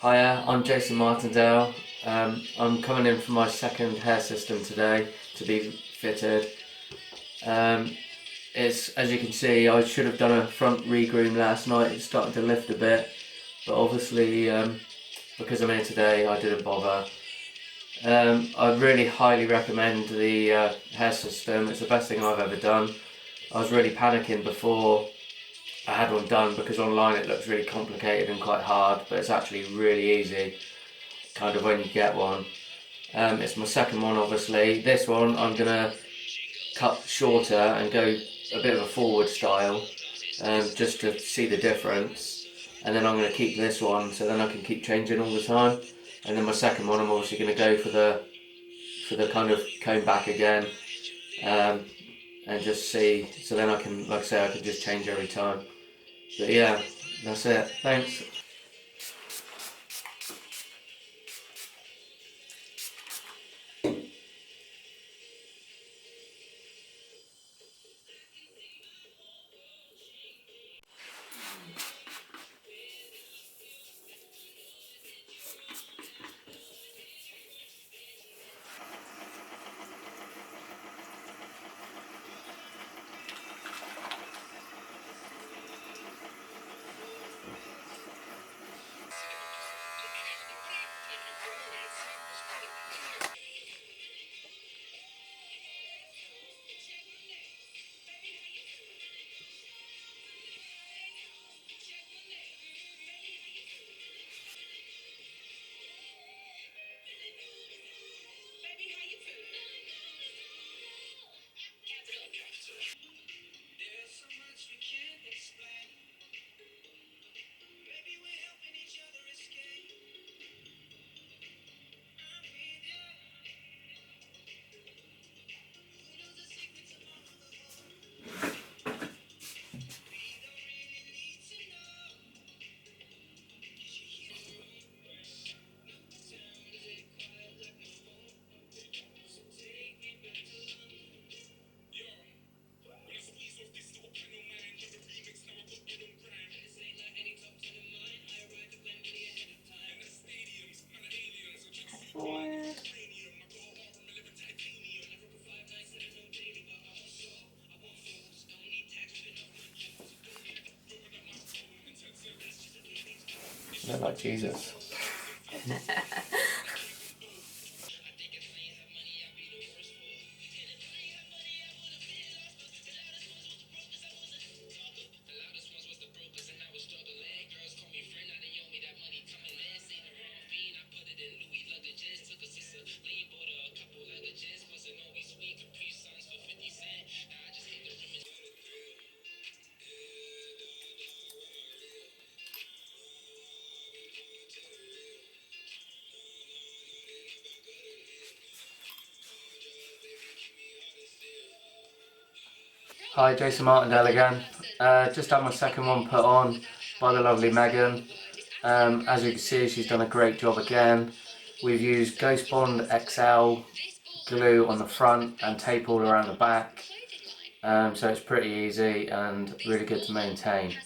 Hiya, I'm Jason Martindale. I'm coming in for my second hair system today to be fitted. It's, as you can see, I should have done a front regroom last night. It's starting to lift a bit, but obviously because I'm here today I didn't bother. I really highly recommend the hair system. It's the best thing I've ever done. I was really panicking before I had one done because online it looks really complicated and quite hard, but it's actually really easy kind of when you get one. It's my second one obviously. This one I'm going to cut shorter and go a bit of a forward style just to see the difference, and then I'm going to keep this one so then I can keep changing all the time. And then my second one I'm obviously going to go for the kind of comb back again, and just see, so then I can, like I say, I can just change every time. But yeah, that's it. Thanks. They're like Jesus. Hi, Jason Martindale again. Just had my second one put on by the lovely Megan. As you can see, she's done a great job again. We've used Ghost Bond XL glue on the front and tape all around the back, so it's pretty easy and really good to maintain.